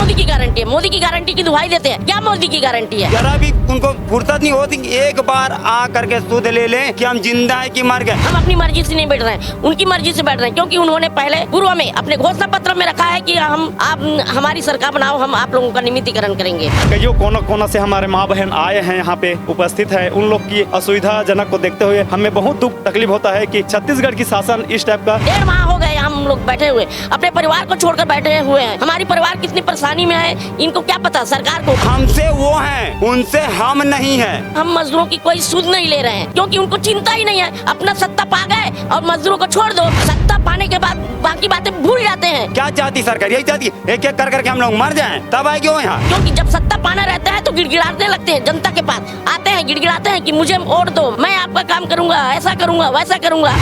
मोदी की गारंटी है? मोदी की गारंटी की दुहाई देते हैं, क्या मोदी की गारंटी है? जरा भी उनको फुर्सत नहीं होती एक बार आ करके सुध ले लें कि हम जिंदा है कि मर गए। हम अपनी मर्जी से नहीं बैठ रहे हैं, उनकी मर्जी से बैठ रहे हैं, क्योंकि उन्होंने पहले पूर्व में अपने घोषणा पत्र में रखा है कि आप हमारी सरकार बनाओ, हम आप लोगों का नियमितीकरण करेंगे। कईयों कोना से हमारे माँ बहन आए हैं यहाँ पे उपस्थित है, उन लोग की असुविधाजनक को देखते हुए हमें बहुत दुख तकलीफ होता है कि छत्तीसगढ़ की शासन इस टाइप का। 1.5 माह हो गए हम लोग बैठे हुए, अपने परिवार को छोड़कर बैठे हुए हैं। हमारी परिवार कितनी परेशानी में है इनको क्या पता सरकार को। हमसे वो हैं, उनसे हम नहीं हैं। हम मजदूरों की कोई सुध नहीं ले रहे हैं, क्योंकि उनको चिंता ही नहीं है। अपना सत्ता पा गए और मजदूरों को छोड़ दो, सत्ता पाने के बाद बाकी बातें भूल जाते हैं। क्या चाहती सरकार? यही चाहती एक एक कर करके हम लोग मर जाएं, तब आएगी वो यहाँ। क्योंकि जब सत्ता पाना रहता है तो गिड़गिड़ाने लगते हैं, जनता के पास आते हैं, गिड़गिड़ाते हैं कि मुझे वोट दो, मैं आपका काम करूंगा, ऐसा करूंगा, वैसा करूंगा।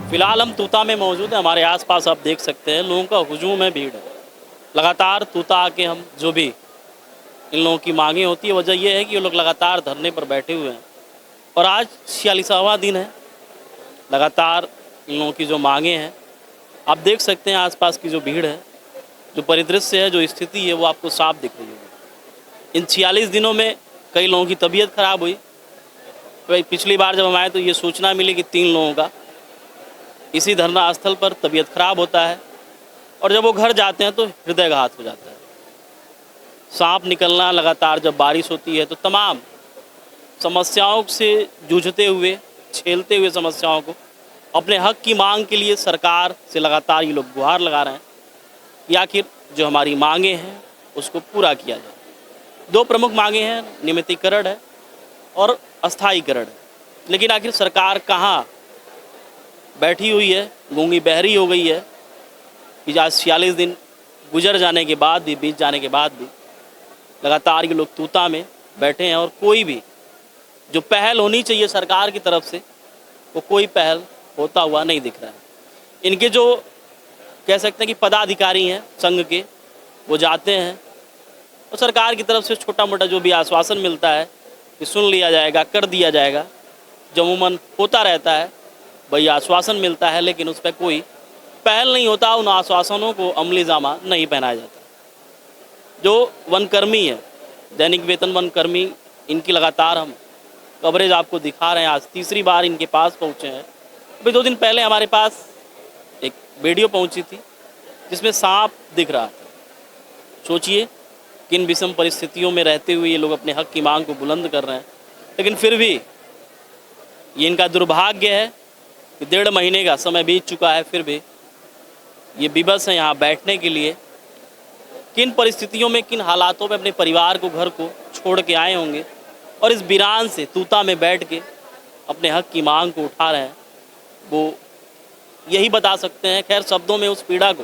फिलहाल हम तूता में मौजूद हैं। हमारे आसपास आप देख सकते हैं लोगों का हुजूम है, भीड़ है। लगातार तूता आके हम जो भी इन लोगों की मांगे होती है, वजह यह है कि ये लोग लगातार धरने पर बैठे हुए हैं और आज 46वां दिन है। लगातार इन लोगों की जो मांगे हैं, आप देख सकते हैं आसपास की जो भीड़ है, जो परिदृश्य है, जो स्थिति है, वो आपको साफ दिख रही होगी। इन 46 दिनों में कई लोगों की तबीयत खराब हुई। पिछली बार जब हम आए तो ये सूचना मिली कि 3 लोगों का इसी धरना स्थल पर तबीयत खराब होता है और जब वो घर जाते हैं तो हृदयघात हो जाता है। सांप निकलना लगातार जब बारिश होती है तो तमाम समस्याओं से जूझते हुए, झेलते हुए समस्याओं को, अपने हक की मांग के लिए सरकार से लगातार ये लोग गुहार लगा रहे हैं कि आखिर जो हमारी मांगे हैं उसको पूरा किया जाए। 2 प्रमुख मांगे हैं, नियमितीकरण है और अस्थायीकरण है। लेकिन आखिर सरकार कहाँ बैठी हुई है, गूंगी बहरी हो गई है कि आज 46 दिन गुजर जाने के बाद भी, बीत जाने के बाद भी लगातार ये लोग तूता में बैठे हैं और कोई भी जो पहल होनी चाहिए सरकार की तरफ से वो कोई पहल होता हुआ नहीं दिख रहा है। इनके जो कह सकते हैं कि पदाधिकारी हैं संघ के, वो जाते हैं और सरकार की तरफ से छोटा मोटा जो भी आश्वासन मिलता है कि सुन लिया जाएगा, कर दिया जाएगा, जो अमूमन होता रहता है, वही आश्वासन मिलता है, लेकिन उस पर कोई पहल नहीं होता। उन आश्वासनों को अमली जामा नहीं पहनाया जाता। जो वनकर्मी है, दैनिक वेतन वनकर्मी, इनकी लगातार हम कवरेज आपको दिखा रहे हैं। आज 3री बार इनके पास पहुँचे हैं। अभी 2 दिन पहले हमारे पास एक वीडियो पहुँची थी जिसमें सांप दिख रहा था। सोचिए किन विषम परिस्थितियों में रहते हुए ये लोग अपने हक की मांग को बुलंद कर रहे हैं, लेकिन फिर भी ये इनका दुर्भाग्य है कि 1.5 महीने का समय बीत चुका है, फिर भी ये विवश हैं यहाँ बैठने के लिए। किन परिस्थितियों में, किन हालातों में अपने परिवार को, घर को छोड़ के आए होंगे और इस वीरान से तूता में बैठ के अपने हक की मांग को उठा रहे हैं, वो यही बता सकते हैं। खैर, शब्दों में उस पीड़ा को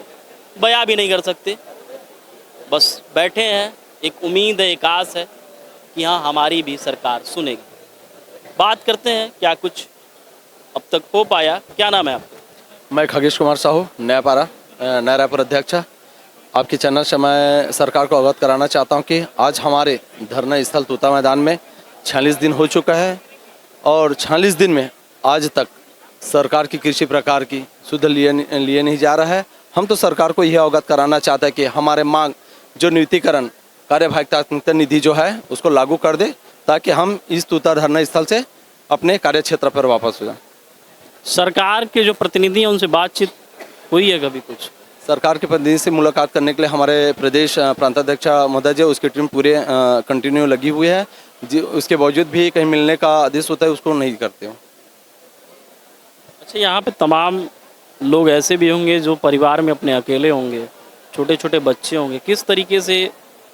बयां भी नहीं कर सकते। बस बैठे हैं, एक उम्मीद है, एक आस है कि हाँ हमारी भी सरकार सुनेगी। बात करते हैं क्या कुछ अब तक हो पाया। क्या नाम है आपका? मैं खगेश कुमार साहू, नया रायपुर अध्यक्ष। आपके चैनल से मैं सरकार को अवगत कराना चाहता हूं कि आज हमारे धरना स्थल तूता मैदान में 46 दिन हो चुका है और 46 दिन में आज तक सरकार की किसी प्रकार की सुध लिए नहीं जा रहा है। हम तो सरकार को यह अवगत कराना चाहते हैं कि हमारे मांग जो नियमितीकरण कार्यवाहक प्राथमिकता निधि जो है उसको लागू कर दे, ताकि हम इस तूता धरना स्थल से अपने कार्य क्षेत्र पर वापस हो जाएं। सरकार के जो प्रतिनिधि हैं उनसे बातचीत हुई है कभी कुछ? सरकार के प्रतिनिधि से मुलाकात करने के लिए हमारे प्रदेश प्रांताध्यक्ष महोदय जी, उसकी टीम पूरे कंटिन्यू लगी हुई है जी। उसके बावजूद भी कहीं मिलने का आदेश होता है उसको नहीं करते हो। अच्छा, यहाँ पे तमाम लोग ऐसे भी होंगे जो परिवार में अपने अकेले होंगे, छोटे छोटे बच्चे होंगे, किस तरीके से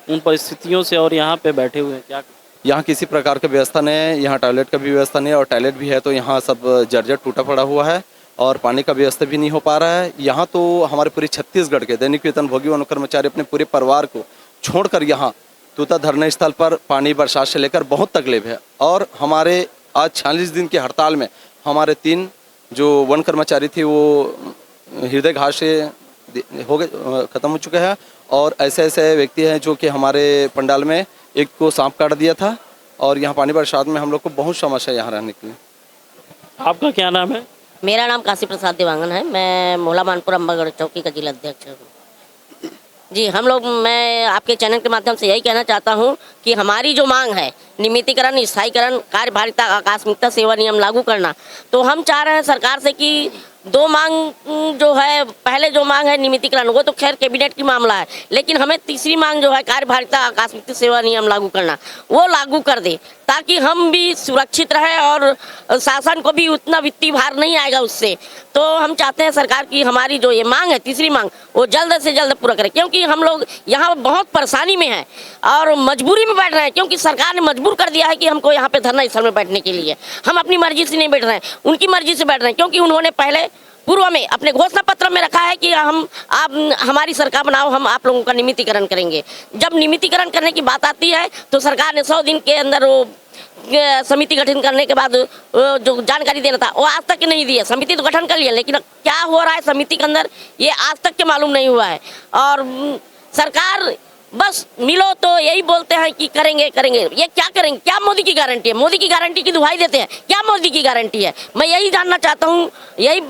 उन परिस्थितियों से और यहाँ पे बैठे हुए हैं? क्या यहाँ किसी प्रकार की व्यवस्था नहीं है, यहाँ टॉयलेट का भी व्यवस्था नहीं है और टॉयलेट भी है तो यहाँ सब जर्जर टूटा पड़ा हुआ है और पानी का व्यवस्था भी नहीं हो पा रहा है। यहाँ तो हमारे पूरे छत्तीसगढ़ के दैनिक वेतन भोगी वन कर्मचारी अपने पूरे परिवार को छोड़कर यहाँ तूता धरना स्थल पर पानी बरसात से लेकर बहुत तकलीफ है। और हमारे आज 46 दिन की हड़ताल में हमारे 3 जो वन कर्मचारी थे वो हृदयघात से हो गए, ख़त्म हो चुके हैं और ऐसे ऐसे व्यक्ति हैं जो कि हमारे पंडाल में एक को सांप काट दिया था और यहाँ पानी बरसात में हम लोग को बहुत समस्या यहाँ रहने के लिए। आपका क्या नाम है? मेरा नाम काशी प्रसाद देवांगन है। मैं मोहला मानपुर अम्बागढ़ चौकी का जिला अध्यक्ष हूँ। जी मैं आपके चैनल के माध्यम से यही कहना चाहता हूँ कि हमारी जो मांग है नियमितीकरण, स्थायीकरण, कार्यभारिता, आकस्मिकता सेवा नियम लागू करना, तो हम चाह रहे हैं सरकार से कि दो मांग जो है, पहले जो मांग है नियमितीकरण, वो तो खैर कैबिनेट की मामला है, लेकिन हमें तीसरी मांग जो है कार्यभारिता, आकस्मिकता सेवा नियम लागू करना, वो लागू कर दे ताकि हम भी सुरक्षित रहे और शासन को भी उतना वित्तीय भार नहीं आएगा उससे। तो हम चाहते हैं सरकार की हमारी जो ये मांग है, तीसरी मांग, वो जल्द से जल्द पूरा करें, क्योंकि हम लोग यहाँ बहुत परेशानी में हैं और मजबूरी में बैठ रहे हैं, क्योंकि सरकार ने मजबूर कर दिया है कि हमको यहाँ पे धरना स्थल में बैठने के लिए। हम अपनी मर्जी से नहीं बैठ रहे हैं, उनकी मर्जी से बैठ रहे हैं, क्योंकि उन्होंने पहले पूर्व में अपने घोषणा पत्र में रखा है कि आप हमारी सरकार बनाओ, हम आप लोगों का नियमितीकरण करेंगे। जब नियमितीकरण करने की बात आती है तो सरकार ने 100 दिन के अंदर वो समिति गठन करने के बाद जो जानकारी देना था वो आज तक नहीं दी है। समिति तो गठन कर लिया, लेकिन क्या हो रहा है समिति के अंदर ये आज तक के मालूम नहीं हुआ है। और सरकार बस मिलो तो यही बोलते हैं कि करेंगे करेंगे। ये क्या करेंगे? क्या मोदी की गारंटी है? मोदी की गारंटी की दुहाई देते हैं, क्या मोदी की गारंटी है? मैं यही जानना चाहता हूँ, यही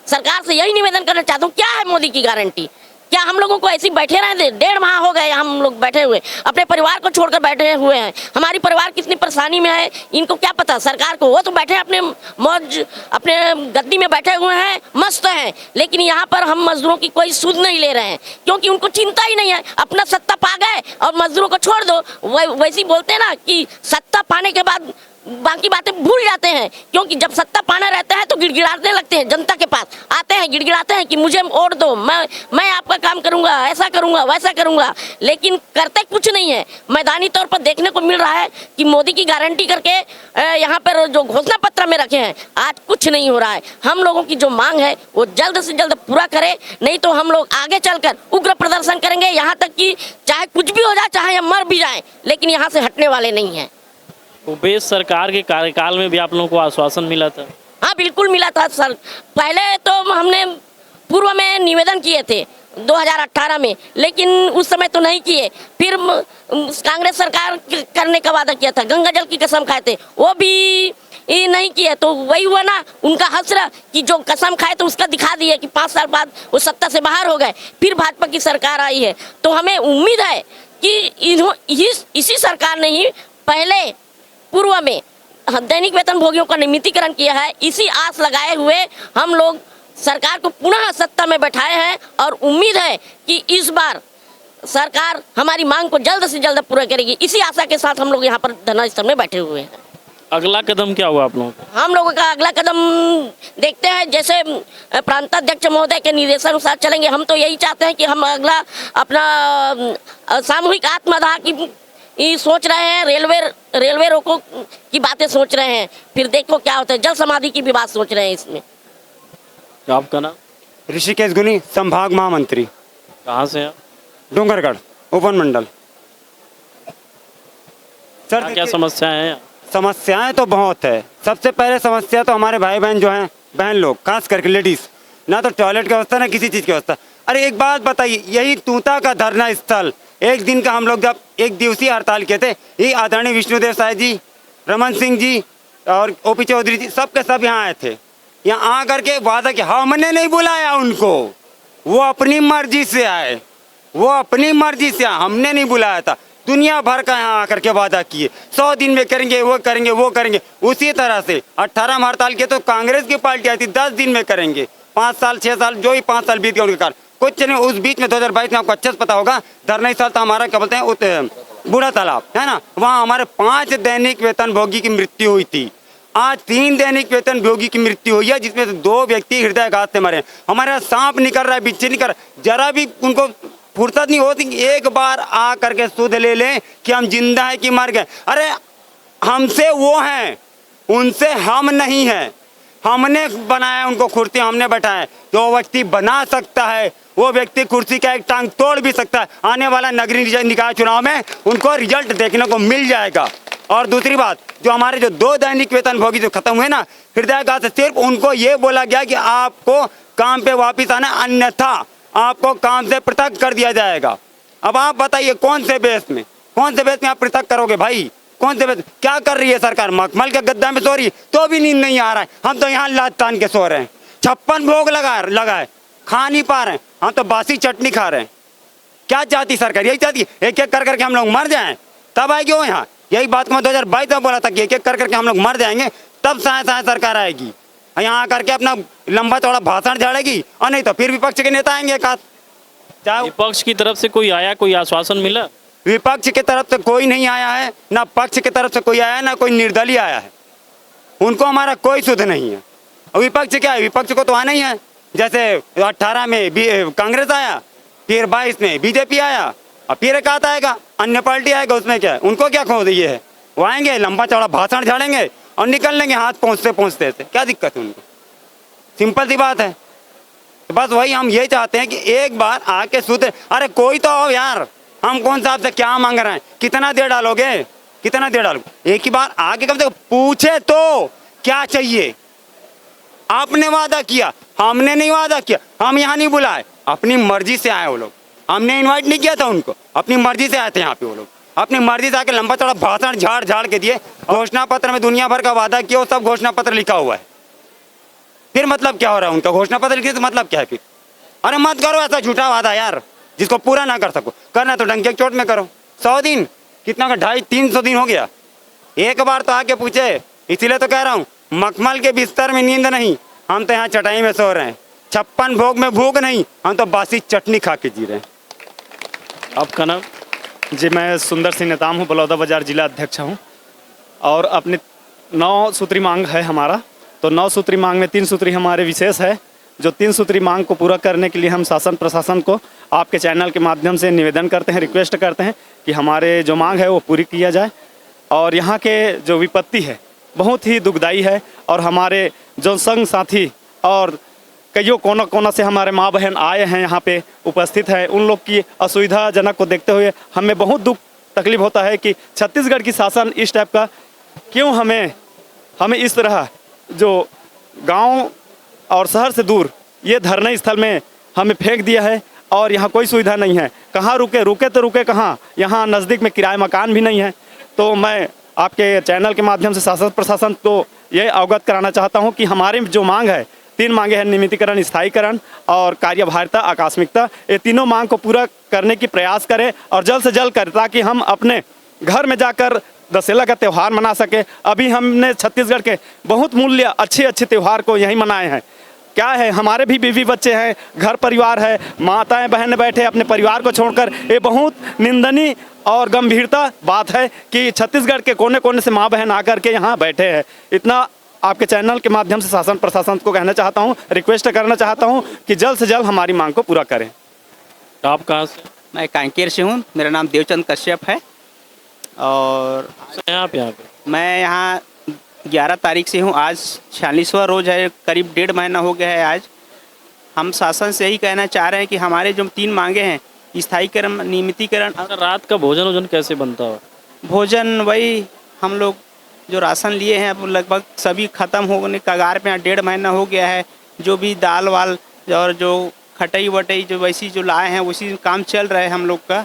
सरकार से यही निवेदन करना चाहता हूँ, क्या है मोदी की गारंटी? क्या हम लोगों को ऐसे बैठे रहे थे? 1.5 माह हो गए हम लोग बैठे हुए, अपने परिवार को छोड़कर बैठे हुए हैं। हमारी परिवार कितनी परेशानी में है इनको क्या पता सरकार को? वो तो बैठे अपने मौज, अपने गद्दी में बैठे हुए हैं, मस्त हैं, लेकिन यहाँ पर हम मजदूरों की कोई सुध नहीं ले रहे हैं, क्योंकि उनको चिंता ही नहीं है। अपना सत्ता पा गए और मजदूरों को छोड़ दो। वैसे ही बोलते हैं ना कि सत्ता पाने के बाद बाकी बातें भूल जाते हैं, क्योंकि जब सत्ता पाना रहता है तो गिड़गिड़ाने लगते हैं। जनता के पास आते हैं, गिड़गिड़ाते हैं कि मुझे वोट दो, मैं आपका काम करूंगा, ऐसा करूंगा, वैसा करूंगा, लेकिन करते कुछ नहीं है। मैदानी तौर पर देखने को मिल रहा है कि मोदी की गारंटी करके यहाँ पर जो घोषणा पत्र में रखे हैं, आज कुछ नहीं हो रहा है। हम लोगों की जो मांग है वो जल्द से जल्द पूरा करे, नहीं तो हम लोग आगे चलकर उग्र प्रदर्शन करेंगे, यहाँ तक कि चाहे कुछ भी हो जाए, चाहे हम मर भी जाए, लेकिन यहाँ से हटने वाले नहीं हैं। उपेश सरकार के कार्यकाल में भी आप लोगों को आश्वासन मिला था? हाँ बिल्कुल मिला था सर। पहले तो हमने पूर्व में निवेदन किए थे 2018 में, लेकिन उस समय तो नहीं किए। फिर कांग्रेस सरकार करने का वादा किया था, गंगा जल की कसम खाए थे, वो भी नहीं किए। तो वही हुआ ना उनका हसरा कि जो कसम खाए तो उसका दिखा दिए कि 5 साल बाद वो सत्ता से बाहर हो गए। फिर भाजपा की सरकार आई है, तो हमें उम्मीद है कि इसी सरकार ने ही पहले पूर्व में दैनिक वेतन भोगियों का नियमितीकरण किया है। इसी आस लगाए हुए हम लोग सरकार को पुनः सत्ता में बैठाए हैं और उम्मीद है कि इस बार सरकार हमारी मांग को जल्द से जल्द पूरा करेगी। इसी आशा के साथ हम लोग यहाँ पर धरना स्थल में बैठे हुए हैं। अगला कदम क्या हुआ आप लोगों का? हम लोगों का अगला कदम देखते हैं, जैसे प्रांताध्यक्ष महोदय के निर्देशानुसार चलेंगे। हम तो यही चाहते हैं कि हम अगला अपना सामूहिक आत्मदाह की सोच रहे हैं, रेलवे रोको की बातें सोच रहे हैं। फिर देखो क्या होता है, जल समाधि की भी बात सोच रहे हैं इसमें। आपका नाम? ऋषिकेश गुनी, संभाग महामंत्री। कहाँ से आप? डोंगरगढ़ उपवन मंडल। सर क्या समस्याएं हैं? समस्याएं तो बहुत है। सबसे पहले समस्या तो हमारे भाई बहन जो हैं, बहन लोग खास करके लेडीज, ना तो टॉयलेट की व्यवस्था ना किसी चीज़ की व्यवस्था। अरे एक बात बताइए, यही तूता का धरना स्थल, एक दिन का हम लोग जब 1 दिवसीय हड़ताल किए थे, ये आदरणीय विष्णुदेव साय जी, रमन सिंह जी और ओपी चौधरी जी सब के सब यहाँ आए थे। यहाँ आ करके वादा किया, हमने नहीं बुलाया उनको, वो अपनी मर्जी से आए, वो अपनी मर्जी से आए, हमने नहीं बुलाया था। दुनिया भर का यहाँ आकर के वादा किए, 100 दिन में करेंगे, वो करेंगे, वो करेंगे। उसी तरह से 18 में हड़ताल किए तो कांग्रेस की पार्टी आई थी, 10 दिन में करेंगे। 5 साल 6 साल जो ही 5 साल बीत गए उनके कारण कुछ नहीं। उस बीच में 2022 में आपको अच्छे से पता होगा, धरना स्थल था हमारा, क्या बोलते हैं, बूढ़ा तालाब है ना, वहाँ हमारे 5 दैनिक वेतन भोगी की मृत्यु हुई थी। आज 3 दैनिक वेतन भोगी की मृत्यु हुई है, जिसमें से 2 व्यक्ति हृदयाघात से मरे। हमारे सांप निकल रहा है, बिच्छू निकल रहा है, जरा भी उनको फुर्सत नहीं होती एक बार आ करके सुध ले लें कि हम जिंदा है कि मर गए। अरे हमसे वो हैं, उनसे हम नहीं हैं। हमने बनाया उनको कुर्सी, हमने बैठाया। जो व्यक्ति बना सकता है वो व्यक्ति कुर्सी का एक टांग तोड़ भी सकता है। आने वाला नगरीय निकाय चुनाव में उनको रिजल्ट देखने को मिल जाएगा। और दूसरी बात, जो हमारे जो 2 दैनिक वेतन भोगी जो खत्म हुए ना हृदयाघात से, सिर्फ उनको ये बोला गया कि आपको काम पे वापस आना, अन्यथा आपको काम से पृथक कर दिया जाएगा। अब आप बताइए कौन से बेस में आप पृथक करोगे भाई? कौन से बेस? क्या कर रही है सरकार? मखमल के गद्दा में सो रही तो भी नींद नहीं आ रहा है। हम तो यहाँ लात तान के सो रहे हैं, 56 भोग लगाए, खा नहीं पा रहे हैं, हम तो बासी चटनी खा रहे हैं। क्या चाहती सरकार? यही चाहती है एक एक कर करके हम लोग मर जाएं, तब आएगी वो यहाँ। यही बात को मैं 2022 में बोला था कि एक एक कर करके हम लोग मर जाएंगे, तब शायद सरकार आएगी, यहाँ करके अपना लंबा चौड़ा भाषण झाड़ेगी, और नहीं तो फिर विपक्ष के नेता आएंगे एक आध। चाहे विपक्ष की तरफ से कोई आया, कोई आश्वासन मिला? विपक्ष की तरफ से कोई नहीं आया है, ना पक्ष की तरफ से कोई आया है, ना कोई निर्दलीय आया है। उनको हमारा कोई सुध नहीं है। और विपक्ष क्या है? विपक्ष को तो आना ही है। जैसे 18 में कांग्रेस आया, फिर 22 में बीजेपी आया, और फिर एक आता आएगा अन्य पार्टी आएगा, उसमें क्या है? उनको क्या खो दिए है? वो आएंगे, लंबा चौड़ा भाषण झाड़ेंगे और निकल लेंगे हाथ पहुँचते से। क्या दिक्कत है उनको? सिंपल सी बात है। तो बस वही हम ये चाहते हैं कि एक बार आके सुधरे। अरे कोई तो आओ यार, हम कौन सा आपसे क्या मांग रहे हैं? कितना देर डालोगे? एक ही बार आके कम से कम पूछे तो क्या चाहिए। आपने वादा किया, हमने नहीं वादा किया, हम यहाँ नहीं बुलाए, अपनी मर्जी से आए वो लोग। हमने इनवाइट नहीं किया था उनको, अपनी मर्जी से आए थे यहाँ पे वो लोग। अपनी मर्जी से आके लंबा चौड़ा भाषण झाड़ के दिए। घोषणा पत्र में दुनिया भर का वादा किया, वो सब घोषणा पत्र लिखा हुआ है। फिर मतलब क्या हो रहा है उनका? घोषणा पत्र लिखने से मतलब क्या है फिर? अरे मत करो ऐसा झूठा वादा यार, जिसको पूरा ना कर सको। करना तो डंके चोट में करो। 100 दिन कितना का 250-300 दिन हो गया। एक बार तो आके पूछे। इसीलिए तो कह रहा हूँ, मखमल के बिस्तर में नींद नहीं, हम तो यहाँ चटाई में सो रहे हैं। 56 भोग में भूख नहीं, हम तो बासी चटनी खा के जी रहे हैं। आपका नाम? जी, मैं सुंदर सिंह नेताम हूँ, बलौदा बाजार जिला अध्यक्ष हूँ। और अपनी 9 सूत्री मांग है हमारा। तो 9 सूत्री मांग में 3 सूत्री हमारे विशेष है। जो 3 सूत्री मांग को पूरा करने के लिए हम शासन प्रशासन को आपके चैनल के माध्यम से निवेदन करते हैं, रिक्वेस्ट करते हैं कि हमारे जो मांग है वो पूरी किया जाए। और यहाँ के जो विपत्ति है बहुत ही दुखदाई है। और हमारे जो संग साथी और कईयों कोना से हमारे माँ बहन आए हैं, यहाँ पे उपस्थित हैं, उन लोग की असुविधाजनक को देखते हुए हमें बहुत दुख तकलीफ होता है कि छत्तीसगढ़ की शासन इस टाइप का क्यों हमें इस तरह जो गांव और शहर से दूर ये धरना स्थल में हमें फेंक दिया है। और यहाँ कोई सुविधा नहीं है। कहाँ रुके तो रुके कहाँ? यहाँ नज़दीक में किराए मकान भी नहीं है। तो मैं आपके चैनल के माध्यम से शासन प्रशासन को ये अवगत कराना चाहता हूँ कि हमारी जो मांग है, 3 मांगे हैं, नियमितीकरण, स्थायीकरण और कार्यभारिता, आकस्मिकता। ये तीनों मांग को पूरा करने की प्रयास करें और जल्द से जल्द करें, ताकि हम अपने घर में जाकर दशहरा का त्यौहार मना सके। अभी हमने छत्तीसगढ़ के बहुत मूल्य अच्छे त्यौहार को यहीं मनाए हैं। क्या है, हमारे भी बीवी बच्चे हैं, घर परिवार है, माताएं बहन बैठे अपने परिवार को छोड़कर। ये बहुत निंदनीय और गंभीरता बात है कि छत्तीसगढ़ के कोने से माँ बहन आकर के यहाँ बैठे हैं। इतना आपके चैनल के माध्यम से शासन प्रशासन को कहना चाहता हूँ, रिक्वेस्ट करना चाहता हूँ कि जल्द से जल्द हमारी मांग को पूरा करें। आप कहाँ से? मैं कांकेर से हूँ, मेरा नाम देवचंद कश्यप है। और यहाँ पे मैं यहाँ 11 तारीख से हूँ। आज 46वां रोज़ है, करीब 1.5 महीना हो गया है। आज हम शासन से यही कहना चाह रहे हैं कि हमारे जो 3 मांगे हैं, स्थायीकरण, नियमितीकरण। रात का भोजन कैसे बनता हो? भोजन वही हम लोग जो राशन लिए हैं अब लगभग सभी ख़त्म होने कगार पे, 1.5 महीना हो गया है। जो भी दाल वाल और जो खटई वटई जो वैसी जो लाए हैं उसी काम चल रहा है हम लोग का।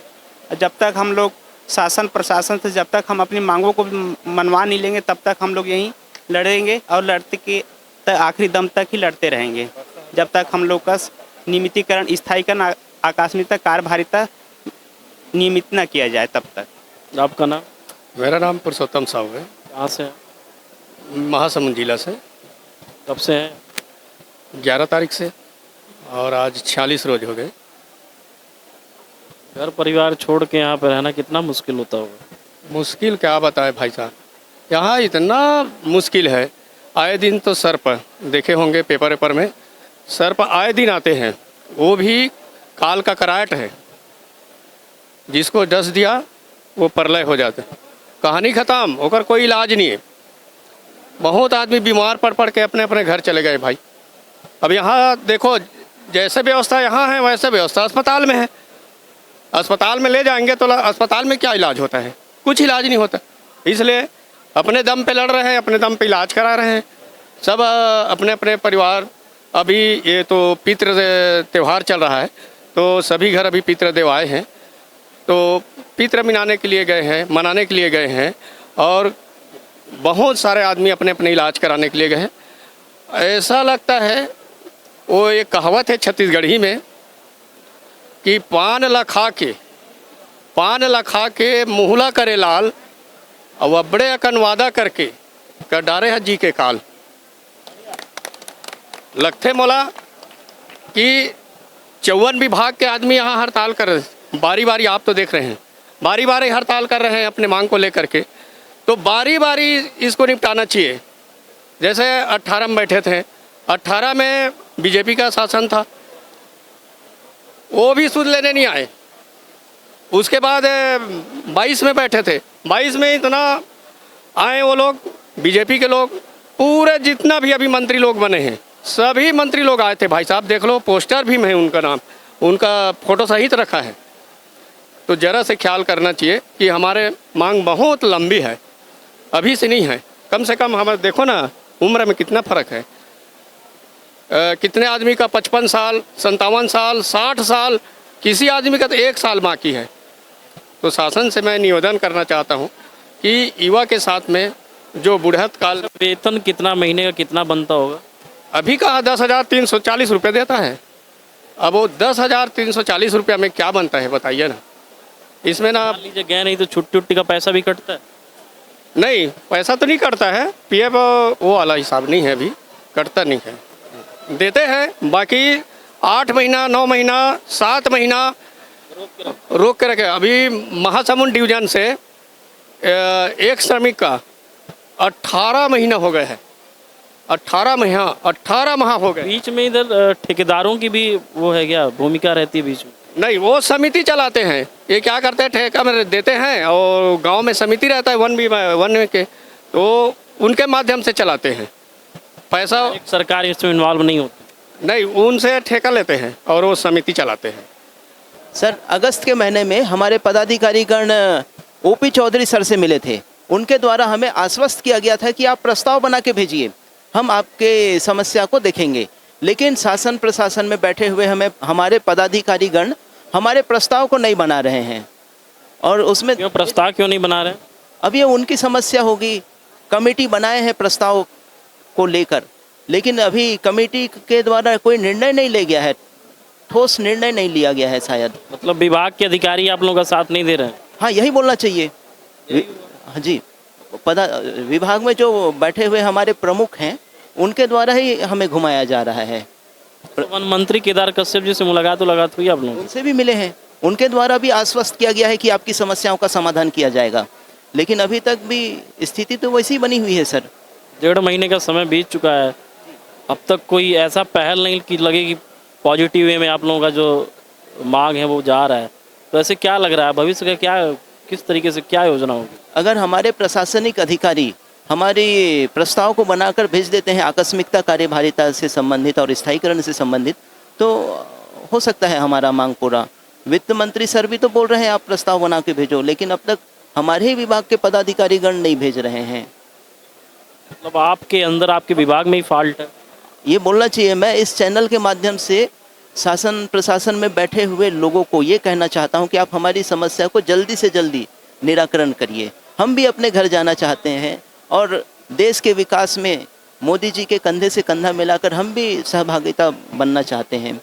जब तक हम लोग शासन प्रशासन से जब तक हम अपनी मांगों को मनवा नहीं लेंगे, तब तक हम लोग यहीं लड़ेंगे और लड़ते के आखिरी दम तक ही लड़ते रहेंगे, जब तक हम लोग का नियमितीकरण, स्थायीकरण, आकस्मिकता, कार्यभारिता नियमित न किया जाए तब तक। आपका नाम? मेरा नाम पुरुषोत्तम साहू है, कहाँ से हैं? महासमुंद जिला से। कब से हैं? 11 तारीख से, और आज 46 रोज हो गए। घर परिवार छोड़ के यहाँ पे रहना कितना मुश्किल होता होगा? मुश्किल क्या बताए भाई साहब, यहाँ इतना मुश्किल है। आए दिन तो सर्प देखे होंगे पेपर में, सर्प आए दिन आते हैं, वो भी काल का कराहट है। जिसको डस दिया वो प्रलय हो जाते, कहानी ख़त्म, होकर कोई इलाज नहीं है। बहुत आदमी बीमार पड़ के अपने अपने घर चले गए भाई। अब यहाँ देखो, जैसे व्यवस्था यहाँ है वैसे व्यवस्था अस्पताल में है। अस्पताल में ले जाएंगे तो अस्पताल में क्या इलाज होता है? कुछ इलाज नहीं होता। इसलिए अपने दम पे लड़ रहे हैं, अपने दम पे इलाज करा रहे हैं सब अपने अपने परिवार। अभी ये तो पितृ त्यौहार चल रहा है, तो सभी घर अभी पितृदेव आए हैं, तो पितृ मनाने के लिए गए हैं और बहुत सारे आदमी अपने अपने इलाज कराने के लिए गए हैं। ऐसा लगता है, वो एक कहावत है छत्तीसगढ़ी में कि पान लखा के मुहला करे लाल, और बड़े अकन वादा करके कर डारे है जी के काल। लगते मोला कि 54 विभाग के आदमी यहाँ हड़ताल कर रहे, बारी बारी आप तो देख रहे हैं, बारी बारी हड़ताल कर रहे हैं अपने मांग को लेकर के। तो बारी बारी इसको निपटाना चाहिए। जैसे 18 में बैठे थे, 18 में बीजेपी का शासन था, वो भी सुध लेने नहीं आए। उसके बाद 22 में बैठे थे, 22 में इतना आए वो लोग बीजेपी के लोग, पूरे जितना भी अभी मंत्री लोग बने हैं सभी मंत्री लोग आए थे भाई साहब, देख लो पोस्टर भी है उनका नाम, उनका फोटो सहित रखा है। तो ज़रा से ख्याल करना चाहिए कि हमारे मांग बहुत लंबी है, अभी से नहीं है। कम से कम हमारे देखो ना उम्र में कितना फ़र्क है। कितने आदमी का 55 साल, 57 साल, 60 साल, किसी आदमी का तो 1 साल बाकी है। तो शासन से मैं निवेदन करना चाहता हूँ कि युवा के साथ में जो बुढ़त काल, वेतन कितना महीने का कितना बनता होगा? अभी का 10,340 रुपये देता है। अब वो 10,340 रुपये में क्या बनता है बताइए ना। इसमें ना मान लीजिए गए नहीं तो छुट्टी का पैसा भी कटता है? नहीं, पैसा तो नहीं कटता है, पीएफ वो वाला हिसाब नहीं है, अभी कटता नहीं है, देते हैं। बाकी 8 महीना, 9 महीना, 7 महीना रोक के रखे। अभी महासमुंद डिवीजन से एक श्रमिक का 18 महीना हो गए हैं, 18 माह हो गए। बीच में इधर ठेकेदारों की भी वो है क्या, भूमिका रहती है बीच में? नहीं, वो समिति चलाते हैं। ये क्या करते हैं, ठेका में देते हैं और गांव में समिति रहता है वन के, तो उनके माध्यम से चलाते हैं। पैसा एक सरकार इसमें इन्वॉल्व नहीं होती? नहीं, उनसे ठेका लेते हैं और वो समिति चलाते हैं। सर, अगस्त के महीने में हमारे पदाधिकारीगण ओपी चौधरी सर से मिले थे। उनके द्वारा हमें आश्वस्त किया गया था कि आप प्रस्ताव बना के भेजिए, हम आपके समस्या को देखेंगे। लेकिन शासन प्रशासन में बैठे हुए हमारे पदाधिकारीगण हमारे प्रस्ताव को नहीं बना रहे हैं। और उसमें क्यों प्रस्ताव क्यों नहीं बना रहे? अब ये उनकी समस्या होगी। कमेटी बनाए हैं प्रस्ताव को लेकर, लेकिन अभी कमेटी के द्वारा कोई निर्णय नहीं ले गया है, ठोस निर्णय नहीं लिया गया है शायद। मतलब विभाग के अधिकारी आप लोगों का साथ नहीं दे रहे हैं? हाँ, यही बोलना चाहिए। हाँ जी, विभाग में जो बैठे हुए हमारे प्रमुख हैं उनके द्वारा ही हमें घुमाया जा रहा है। वन मंत्री केदार कश्यप जी से मुलाकात हुई आप लोगों? उनसे भी मिले हैं, उनके द्वारा भी आश्वस्त किया गया है कि आपकी समस्याओं का समाधान किया जाएगा। लेकिन अभी तक भी स्थिति तो वैसी बनी हुई है सर। 1.5 महीने का समय बीत चुका है, अब तक कोई ऐसा पहल नहीं की लगे कि पॉजिटिव वे में आप लोगों का जो मांग है वो जा रहा है। तो ऐसे क्या लग रहा है भविष्य का, क्या किस तरीके से क्या योजना होगी? अगर हमारे प्रशासनिक अधिकारी हमारी प्रस्ताव को बनाकर भेज देते हैं आकस्मिकता, कार्यभारिता से संबंधित और स्थायीकरण से संबंधित, तो हो सकता है हमारा मांग पूरा। वित्त मंत्री सर भी तो बोल रहे हैं आप प्रस्ताव बना के भेजो, लेकिन अब तक हमारे ही विभाग के पदाधिकारीगण नहीं भेज रहे हैं। मतलब आपके अंदर, आपके विभाग में ही फॉल्ट है, ये बोलना चाहिए। मैं इस चैनल के माध्यम से शासन प्रशासन में बैठे हुए लोगों को ये कहना चाहता हूँ कि आप हमारी समस्या को जल्दी से जल्दी निराकरण करिए। हम भी अपने घर जाना चाहते हैं और देश के विकास में मोदी जी के कंधे से कंधा मिलाकर हम भी सहभागिता बनना चाहते हैं।